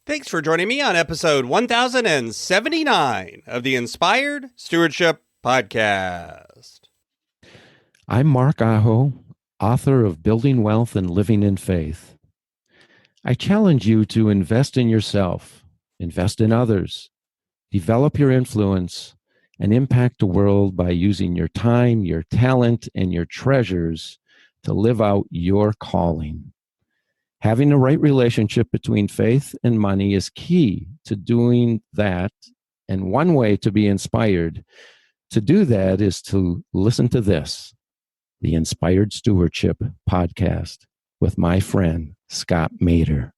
Thanks for joining me on episode 1079 of the Inspired Stewardship Podcast. I'm Mark Aho, author of Building Wealth and Living in Faith. I challenge you to invest in yourself, invest in others, develop your influence, and impact the world by using your time, your talent, and your treasures to live out your calling. Having the right relationship between faith and money is key to doing that, and one way to be inspired to do that is to listen to this, the Inspired Stewardship Podcast with my friend, Scott Mater.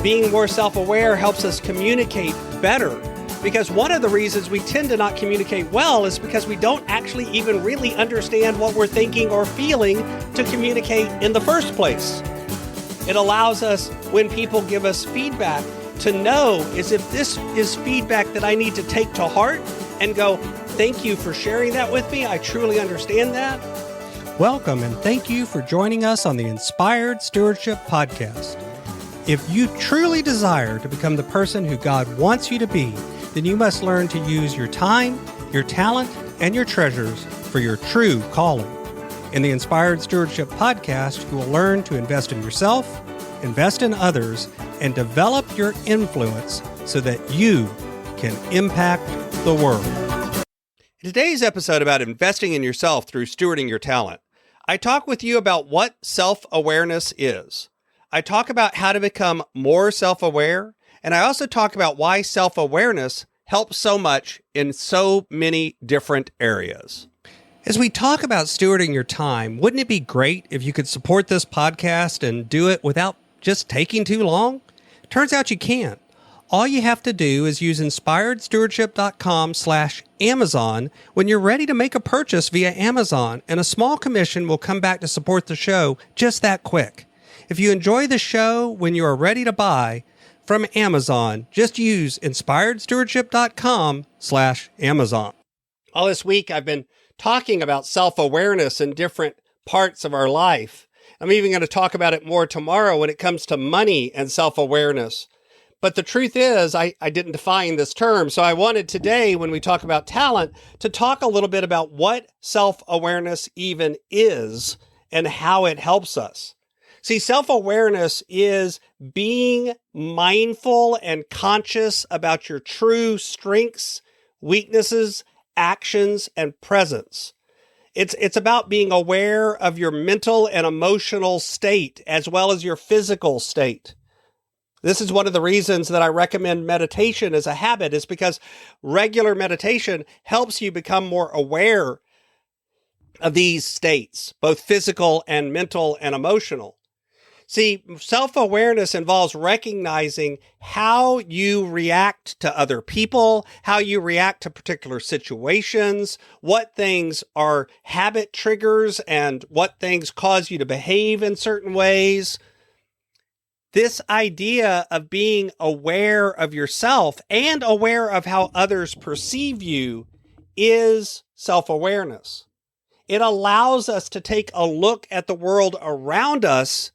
Being more self-aware helps us communicate better, because one of the reasons we tend to not communicate well is because we don't actually even really understand what we're thinking or feeling to communicate in the first place. It allows us, when people give us feedback, to know as if this is feedback that I need to take to heart and go, thank you for sharing that with me. I truly understand that. Welcome and thank you for joining us on the Inspired Stewardship Podcast. If you truly desire to become the person who God wants you to be, then you must learn to use your time, your talent, and your treasures for your true calling. In the Inspired Stewardship Podcast, you will learn to invest in yourself, invest in others, and develop your influence so that you can impact the world. In today's episode about investing in yourself through stewarding your talent, I talk with you about what self-awareness is. I talk about how to become more self-aware, and I also talk about why self-awareness helps so much in so many different areas. As we talk about stewarding your time, wouldn't it be great if you could support this podcast and do it without just taking too long? Turns out you can't. All you have to do is use inspiredstewardship.com/Amazon when you're ready to make a purchase via Amazon, and a small commission will come back to support the show just that quick. If you enjoy the show when you are ready to buy from Amazon, just use inspiredstewardship.com/Amazon. All this week, I've been talking about self-awareness in different parts of our life. I'm even going to talk about it more tomorrow when it comes to money and self-awareness. But the truth is, I didn't define this term. So I wanted today, when we talk about talent, to talk a little bit about what self-awareness even is and how it helps us. See, self-awareness is being mindful and conscious about your true strengths, weaknesses, actions, and presence. It's about being aware of your mental and emotional state as well as your physical state. This is one of the reasons that I recommend meditation as a habit, is because regular meditation helps you become more aware of these states, both physical and mental and emotional. See, self-awareness involves recognizing how you react to other people, how you react to particular situations, what things are habit triggers, and what things cause you to behave in certain ways. This idea of being aware of yourself and aware of how others perceive you is self-awareness. It allows us to take a look at the world around us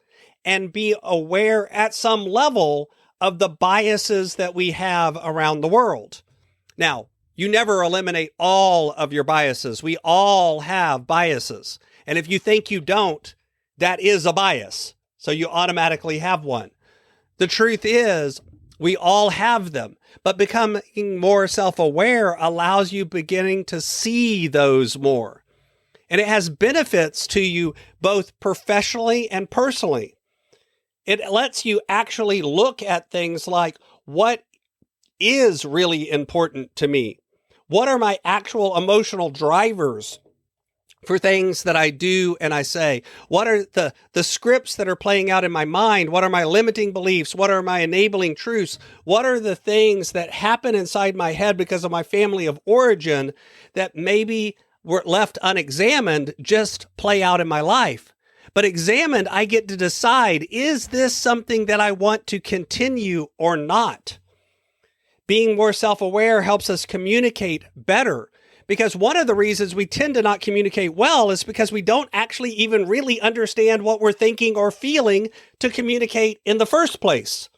and be aware at some level of the biases that we have around the world. Now, you never eliminate all of your biases. We all have biases. And if you think you don't, that is a bias. So you automatically have one. The truth is, we all have them, but becoming more self-aware allows you beginning to see those more. And it has benefits to you both professionally and personally. It lets you actually look at things like, what is really important to me? What are my actual emotional drivers for things that I do and I say? What are the scripts that are playing out in my mind? What are my limiting beliefs? What are my enabling truths? What are the things that happen inside my head because of my family of origin that maybe were left unexamined just play out in my life? But examined, I get to decide, is this something that I want to continue or not? Being more self-aware helps us communicate better, because one of the reasons we tend to not communicate well is because we don't actually even really understand what we're thinking or feeling to communicate in the first place.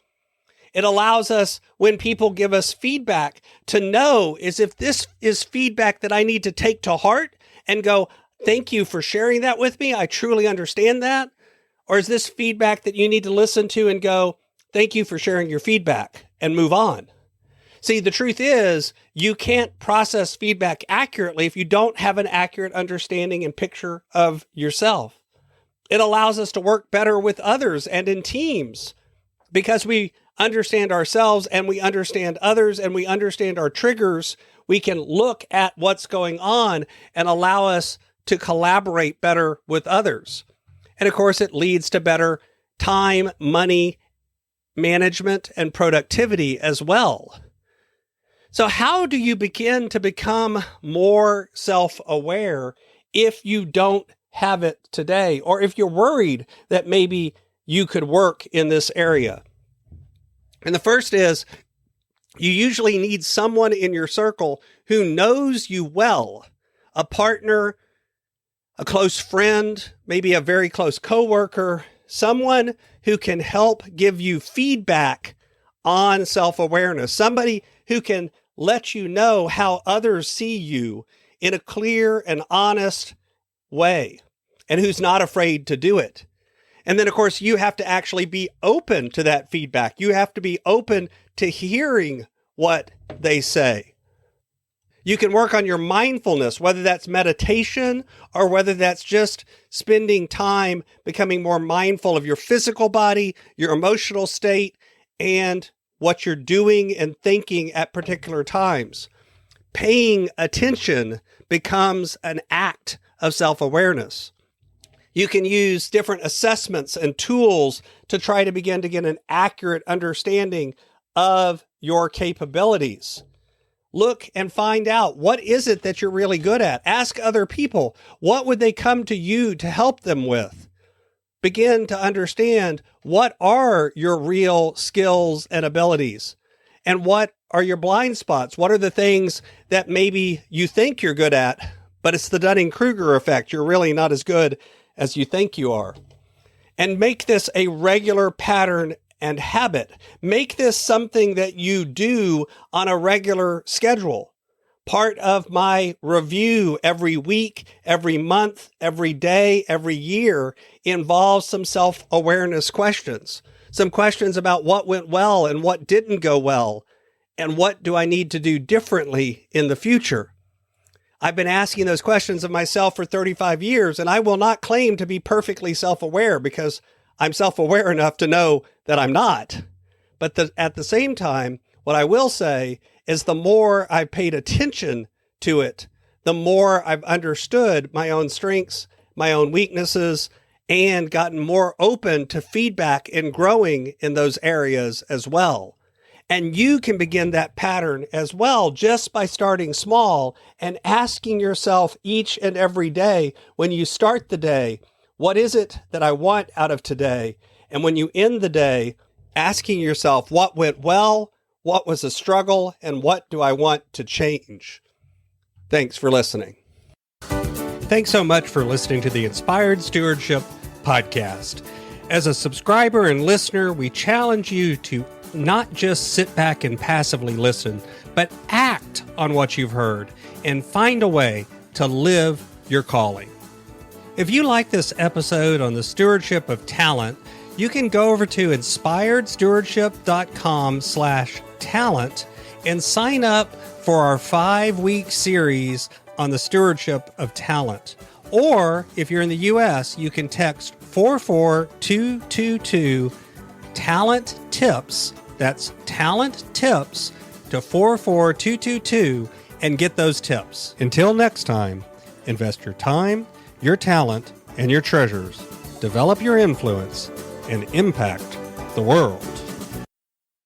It allows us, when people give us feedback, to know is if this is feedback that I need to take to heart and go, thank you for sharing that with me. I truly understand that. Or is this feedback that you need to listen to and go, thank you for sharing your feedback and move on? See, the truth is you can't process feedback accurately if you don't have an accurate understanding and picture of yourself. It allows us to work better with others and in teams because we understand ourselves and we understand others and we understand our triggers. We can look at what's going on and allow us to collaborate better with others. And of course, it leads to better time, money management, and productivity as well. So how do you begin to become more self-aware if you don't have it today, or if you're worried that maybe you could work in this area? And the first is you usually need someone in your circle who knows you well, a partner, a close friend, maybe a very close coworker, someone who can help give you feedback on self-awareness, somebody who can let you know how others see you in a clear and honest way, and who's not afraid to do it. And then, of course, you have to actually be open to that feedback. You have to be open to hearing what they say. You can work on your mindfulness, whether that's meditation or whether that's just spending time becoming more mindful of your physical body, your emotional state, and what you're doing and thinking at particular times. Paying attention becomes an act of self-awareness. You can use different assessments and tools to try to begin to get an accurate understanding of your capabilities. Look and find out, what is it that you're really good at? Ask other people, what would they come to you to help them with? Begin to understand, what are your real skills and abilities? And what are your blind spots? What are the things that maybe you think you're good at, but it's the Dunning-Kruger effect. You're really not as good as you think you are. And make this a regular pattern and habit. Make this something that you do on a regular schedule. Part of my review every week, every month, every day, every year involves some self-awareness questions. Some questions about what went well and what didn't go well, and what do I need to do differently in the future. I've been asking those questions of myself for 35 years, and I will not claim to be perfectly self-aware because I'm self-aware enough to know that I'm not. But at the same time, what I will say is the more I've paid attention to it, the more I've understood my own strengths, my own weaknesses, and gotten more open to feedback and growing in those areas as well. And you can begin that pattern as well just by starting small and asking yourself each and every day when you start the day, what is it that I want out of today? And when you end the day, asking yourself what went well, what was a struggle, and what do I want to change? Thanks for listening. Thanks so much for listening to the Inspired Stewardship podcast. As a subscriber and listener, we challenge you to not just sit back and passively listen, but act on what you've heard and find a way to live your calling. If you like this episode on the stewardship of talent, you can go over to inspiredstewardship.com/talent and sign up for our 5-week series on the stewardship of talent. Or if you're in the U.S., you can text 44222 talent tips. That's talent tips to 44222 and get those tips. Until next time, invest your time, your talent, and your treasures. Develop your influence and impact the world.